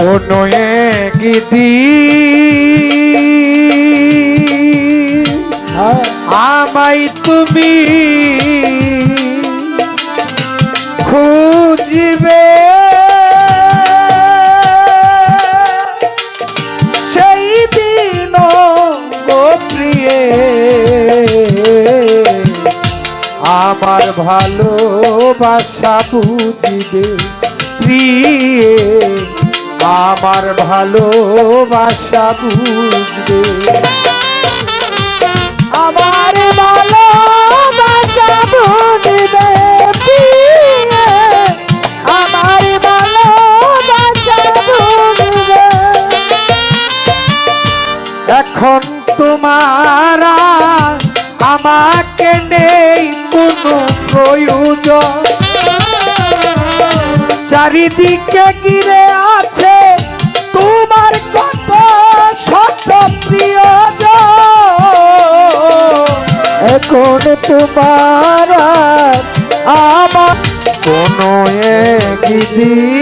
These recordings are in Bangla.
কোনো একদিন আমায় তুমি খুঁজবে, সেই দিন গো প্রিয়ে আমার ভালোবাসা বুঝিবে, প্রিয়ে আমার ভালোবাসা বুঝবে, আমার ভালোবাসা বুঝবে, প্রিয়ে আমার ভালোবাসা বুঝবে। এখন তোমার আমাকে নেই কোনো প্রয়োজন, চারিদিকে ঘিরে আছে তোমার কত শত প্রিয়জন। এখন তোমার আমার কোনো একদিন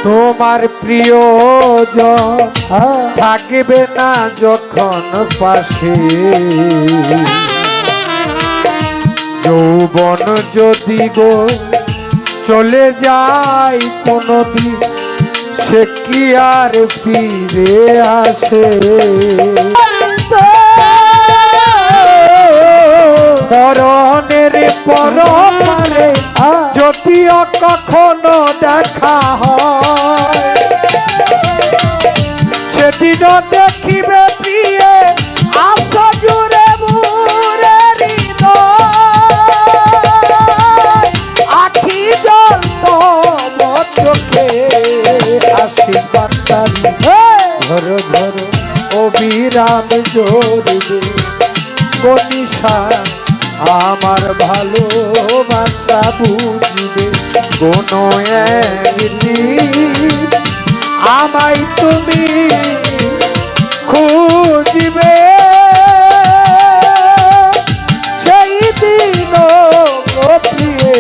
তোমার প্রিয়জন থাকবে না যখন পাশে, যৌবন যদি গো চলে যায় কোনদিন, সে কি আর ফিরে আসে? মরণের পরপারে যদিও কখনো দেখা হয়, সেদিনও দেখিবে প্রিয়ে আশা জুড়ে মুরে হৃদয়, আখি জল চোখে আশীর্বাদ ঘর ঘর অবিরাম জোরবে গনিশা আমার ভালোবাসা বুঝবে, কোনো একদিন আমায় তুমি খুঁজবে, সেই দিন গো প্রিয়ে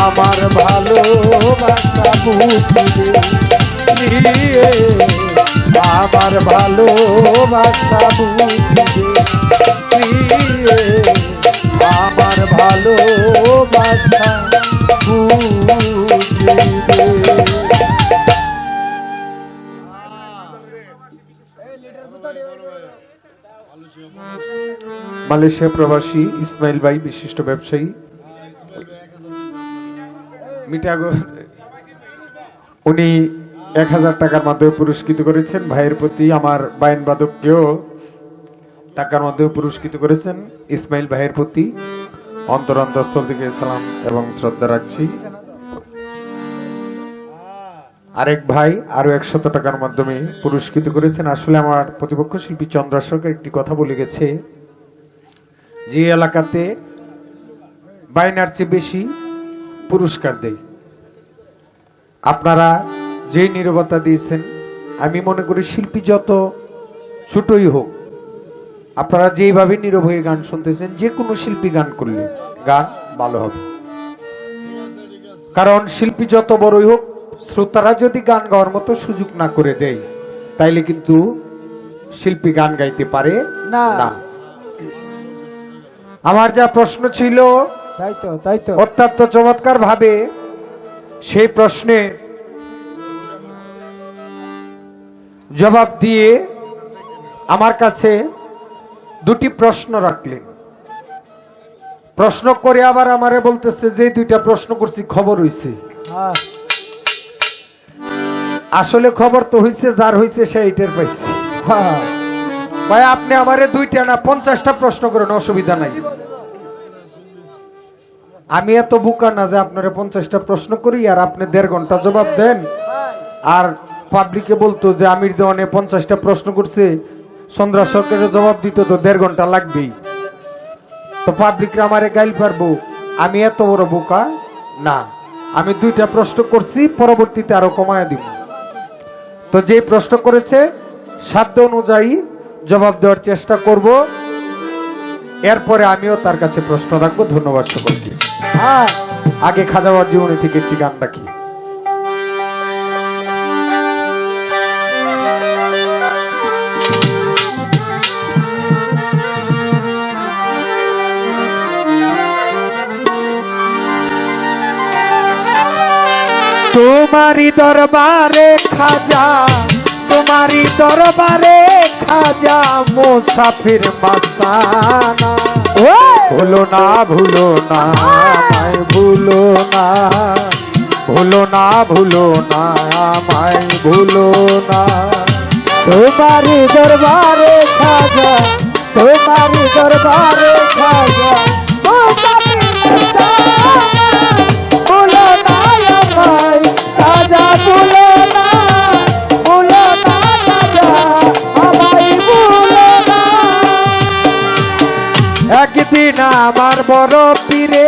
আমার ভালোবাসা বুঝবে, প্রিয়ে আমার ভালোবাসা বুঝবে, প্রিয়ে আমার ভালোবাসা বুঝবে। মালয়েশিয়া প্রবাসী ইসমাইল ভাই বিশিষ্ট ব্যবসায়ী মিটাগো, উনি 1000 টাকার মাধ্যমে পুরস্কৃত করেছেন। ভাইয়ের প্রতি আমার বায়ন বাদককেও টাকার মাধ্যমে পুরস্কৃত করেছেন। ইসমাইল ভাইয়ের প্রতি অন্তরন্তস্থল থেকে সালাম এবং শ্রদ্ধা রাখছি। আরেক ভাই আরো 100 টাকার মাধ্যমে পুরস্কৃত করেছেন। আসলে আমার প্রতিপক্ষ শিল্পী চন্দ্র সরকার একটি কথা বলে গেছে, যে এলাকাতে বাইনার চেয়ে বেশি পুরস্কার দেয়, আপনারা যেই নীরবতা দিয়েছেন, আমি মনে করি শিল্পী যত ছোটই হোক, আপনারা যেইভাবে নীরব হয়ে গান শুনতেছেন, যে কোনো শিল্পী গান করলে গান ভালো হবে। কারণ শিল্পী যত বড়ই হোক, শ্রোতারা যদি গান গাওয়ার মতো সুযোগ না করে দেয়, তাইলে কিন্তু শিল্পী গান গাইতে পারে না। আমার যা প্রশ্ন ছিল তাই তো অত্যন্ত চমৎকার ভাবে সেই প্রশ্নে জবাব দিয়ে আমার কাছে দুটি প্রশ্ন রাখলেন। প্রশ্ন করে আবার আমারে বলতেছে যে দুইটা প্রশ্ন করছি খবর হইছে। আসলে খবর তো হইছে, যার হইছে সে এইটার পাইছে। ভাই আপনি আমারে দুইটা না 50টা প্রশ্ন করেন, অসুবিধা নাই। আমি এত বোকা না যে আপনারা 50টা প্রশ্ন করি আর আপনি 1.5 ঘন্টা জবাব দেন, আর পাবলিকে বলতো যে আমির দেওয়ানে 50টা প্রশ্ন করছে, চন্দ্রা সরকারের জবাব দিতে তো 1.5 ঘন্টা লাগবেই। তো পাবলিকরা আমারে গাইল পারবো, আমি এত বড় বোকা না। আমি 2টা প্রশ্ন করছি, পরবর্তীতে আরো কমায় দিব। তো যে প্রশ্ন করেছে সাধ্য অনুযায়ী জবাব দেওয়ার চেষ্টা করব, এরপরে আমিও তার কাছে প্রশ্ন রাখবো। ধন্যবাদ সকলকে। হ্যাঁ আগে খাজাওয়ার জীবনী থেকে একটি গান রাখি। তোমারি দরবারে খাজা, তোমারি দরবারে খাজা, মুসাফির মাস্তানা। ভুলো না ভুলো না আমায় ভুলো না, ভুলো না ভুলো না আমায় ভুলো না। তোমারি দরবারে খাজা, তোমারি দরবারে খাজা, ভুলো না আমায় খাজা, ভুলো না, ভুলো না খাজা, আমায় ভুলো না। একদিন আমার বড় পীরে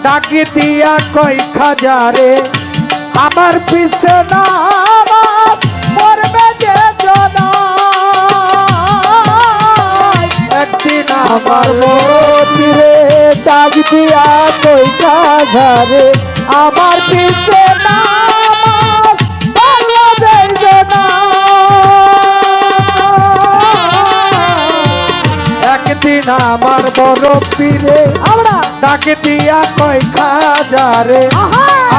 ডাকি দিয়া কই খাজারে, আমার পিছে নামাজ পড়বে যে জনা। একদিন আমার মতিরে ডাক দিয়া কই খাজারে, আমার পিছে নামাজ পড়বে যে জনা। একদিন আমার বড় পীরে আমরা ডাকে দিয়া কয় খাজারে,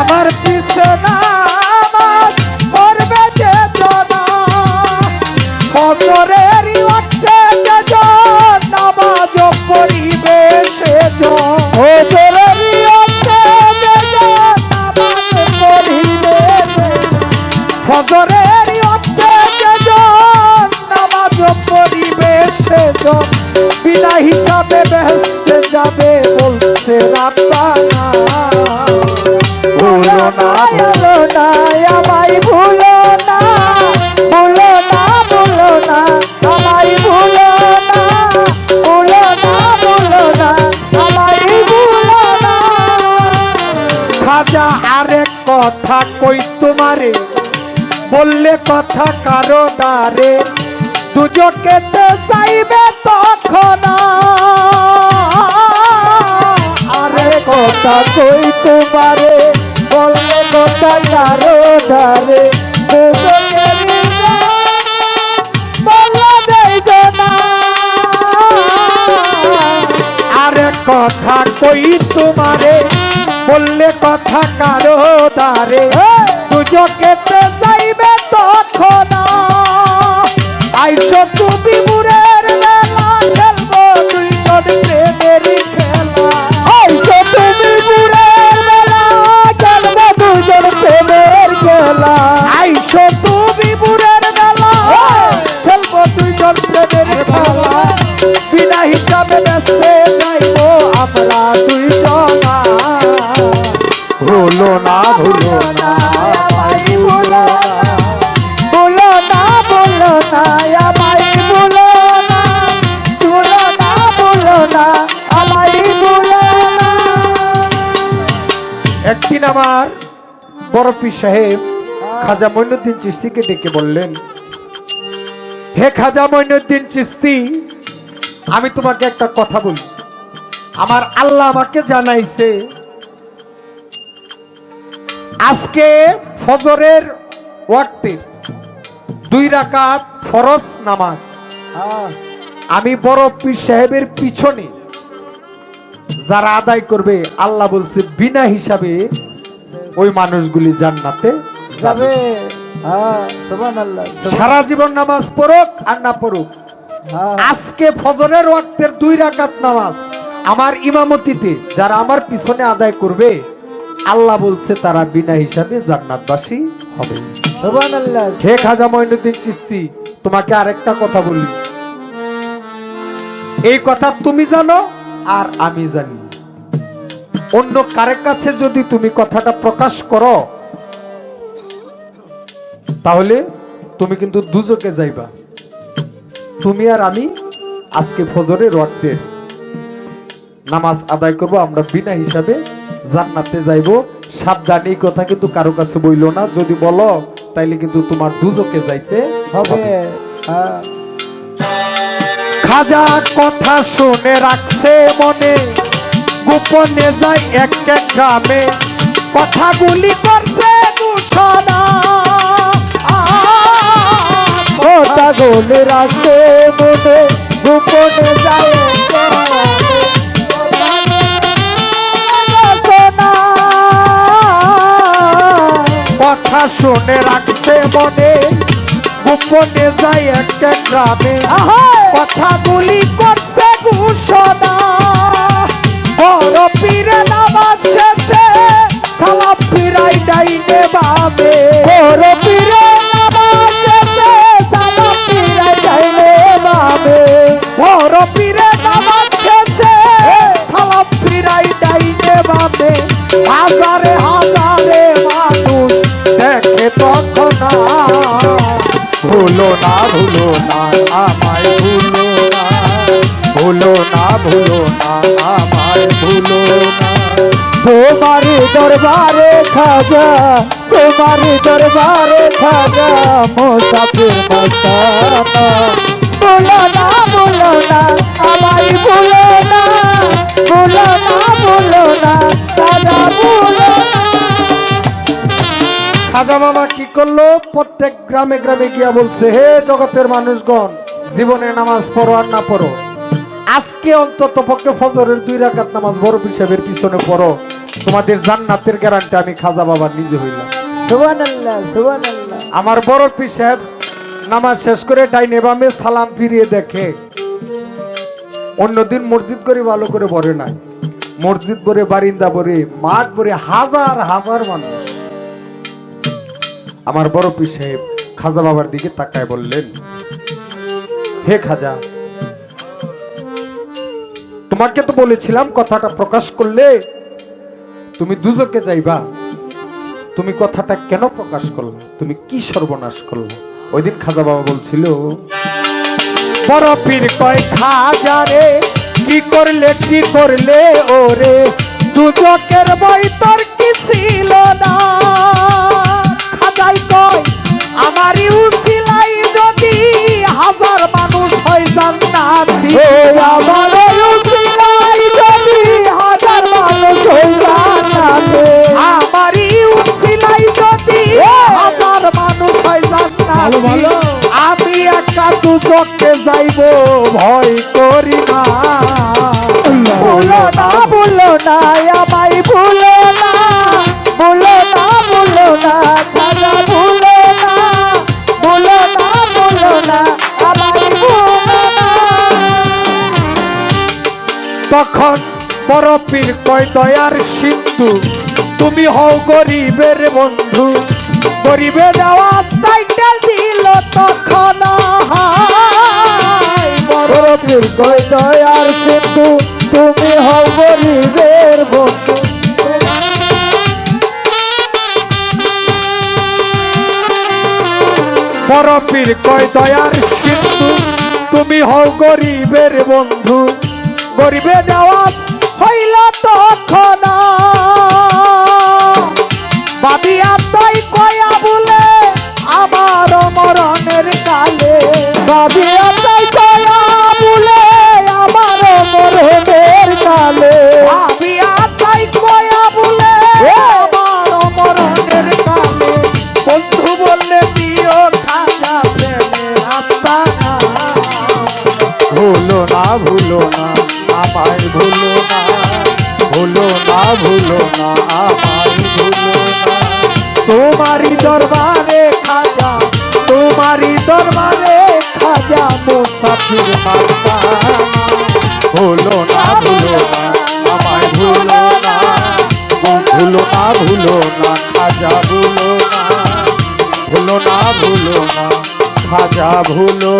আমার পিছে নামাজ পড়বে যে জনা। ফজরের ওয়াক্তে যেজন নামাজ পড়িবে সেজন, ওজরের ওতে যেজন নামাজ পড়িবে সেজন। ফজরের ওয়াক্তে যেজন নামাজ পড়িবে সেজন, বিনা হিসাবে বেহেশতে যাবে বলছে রাব্বানা। ভুলো না ভুলো না আমায় ভুলো না, ভুলো না ভুলো না আমায় ভুলো না, ভুলো না ভুলো না আমায় ভুলো না। খাজা আরেক কথা কই তোমারে, বললে কথা কারো দ্বারে, দুজকেতে চাইবে তখন। আরে কথা কই তোমারে, বললে কথা কারো ধারে, বললে দেইব না। আরেক কথা কই তোমারে, বললে কথা কারো দ্বারে, দুজকেতে চাইবে তখন। আইসো তুমি মুরের মেলা, খেলবো দুইজন প্রেমের খেলা। আইসো তুমি বুড়ের বেলা, খেলবো দুজন প্রেমের খেলা। আইসো তুমি মুরের মেলা, খেলবো দুইজন প্রেমের খেলা। বিনা হিসাবে বেসতে যাইবো আমরা দুইজনা। ভুলো না ভুলো না আমায় ভুলো না, ভুলো না ভুলো না আমায় ভুলো না, ভুলো না ভুলো না আমায় ভুলো না। একদিন আমার বড় পীর সাহেব খাজা মঈনুদ্দিন চিশতিকে ডেকে বললেন, হে খাজা মঈনুদ্দিন চিশতি, আমি তোমাকে একটা কথা বলি। আমার আল্লাহ আমাকে জানাইছে আজকে ফজরের ওয়াক্তে 2 রাকাত ফরজ নামাজ আমি বড় পীর সাহেবের পিছনে যারা আদায় করবে, আল্লাহ বলছে বিনা হিসাবে ওই মানুষগুলি জান্নাতে যাবে। হ্যাঁ সুবহানাল্লাহ। সারা জীবন নামাজ পড়ুক আর না পড়ুক, আজকে ফজরের ওয়াক্তের 2 রাকাত নামাজ আমার ইমামতিতে যারা আমার পিছনে আদায় করবে, আল্লাহ বলছে তারা বিনা হিসাবে জান্নাতবাসী হবে। সুবহানাল্লাহ। শেখ খাজা মঈনুদ্দিন চিশতি, তোমাকে আরেকটা কথা বলি, এই কথা তুমি জানো আর আমি জানি। অন্য কারের কাছে যদি তুমি কথাটা প্রকাশ করো তাহলে তুমি কিন্তু দুজকে যাইবা। তুমি আর আমি আজকে ফজরের ওয়াক্তের নামাজ আদায় করব, আমরা বিনা হিসাবে জান্নাতে যাইব। সাবধান, এই কথা কিন্তু কারো কাছে বইলো না, যদি বলো তাইলে কিন্তু তোমার দুজকে যাইতে হবে। খাজা কথা শুনে রাখছে মনে, গোপনে যায় এক এক গ্রামে, কথাগুলি করছে ঘোষণা। কথাগুলি রাখছে মনে, গোপনে যায় কথা শুনে রাখছে মনে, গোপনে যায় এক এক গ্রামে, কথাগুলি করছে ঘোষণা। বড় পীরে নামাজ শেষে সালাম ফিরাই ডাইনে বামে, বড় পীরে নামাজ শেষে সালাম ফিরাই ডাইনে বামে, বড় পীরে নামাজ শেষে সালাম ফিরাই ডাইনে বামে। হাজারে হাজারে মানুষ দেখে তখন ভুলো না ভুলো না আমায় ভুলো না, ভুলো না ভুলো না আমায় ভুলো না। তোমার দরবারে খাজা, তোমার দরবারে খাজা মুসাফির মস্তানা। ভুলো না ভুলো না আমায় ভুলো না, ভুলো না ভুলো না খাজা ভুলো না। খাজা বাবা কি করলো? প্রত্যেক গ্রামে গ্রামে গিয়া বলছে, হে জগতের মানুষগণ, জীবনে নামাজ পড়ো আর না পড়ো, আজকে অন্তত পক্ষে ফজরের 2 রাকাত নামাজ বড় পীর সাহেবের পিছনে পড়ো, তোমাদের জান্নাতের গ্যারান্টি আমি খাজা বাবা নিজে হইলাম। সুবহানাল্লাহ সুবহানাল্লাহ। আমার বড় পীর সাহেব নামাজ শেষ করে ডাইনে বামে সালাম ফিরিয়ে দেখে, অন্যদিন মসজিদ করে ভালো করে ভরে নাই, মসজিদ ভরে, বারিন্দা ভরে, মাঠ ভরে, হাজার হাজার মানুষ। আমার বড় পীর সাহেব খাজা বাবার দিকে তাকায় বললেন, হে খাজা, তোমাকে তো বলেছিলাম কথাটা প্রকাশ করলে তুমি দুজকে যাইবা, তুমি কথাটা কেন প্রকাশ করলে? তুমি কি সর্বনাশ করলে? ওই দিন খাজা বাবা বলছিল, বড় পীর কয় খাজা রে, কি করলে ওরে, দুজকের বই তোর কি ছিল না? খাজাই কয়, আমারই উসিলাই যদি হাজার মানুষ হয় জান্নাতি, আমারই উসিলাই যদি হাজার মানুষ হয় জান্নাতি, আমারই উসিলাই যদি হাজার মানুষ হয় জান্নাতি, আমি একা দুজকে যাইব ভয় করি না। ভুলো না ভুলো না আমায় ভুলো না, ভুলো না ভুলো না খাজা ভুলো না, ভুলো না ভুলো না আমায় ভুলো না। তখন বড় পীর কয়, দয়ার সিন্ধু তুমি হও গরিবের বন্ধু, গরিবের আওয়াজ টাইটেল দিল তখন। বড় পীর কয়, দয়ার সিন্ধু তুমি হও গরিবের বন্ধু। বড় পীর কয়, দয়ার সিন্ধু তুমি হও গরিবের বন্ধু, গরিবের আওয়াজ হইল তখন। বাবিয়া তাই কয়া বলে আমার মরণের কালে, বাবিয়া তাই কয়া বলে আমার মরণের কালে, বাবিয়া তাই কয়া বলে আমার মরণের কালে, বন্ধু বললে দিও খাজা প্রেমের আস্তানা। ভুলো না ভুলো না আমায় ভুলো না, ভুলো না ভুলো না আমায় ভুলো না। তোমারই দরবারে খাজা, তোমারই দরবারে খাজা মুসাফির মাস্তানা। ভুলো না ভুলো না আমায় ভুলো না, ভুলো না ভুলো না খাজা ভুলো না, ভুলো না ভুলো না খাজা ভুলো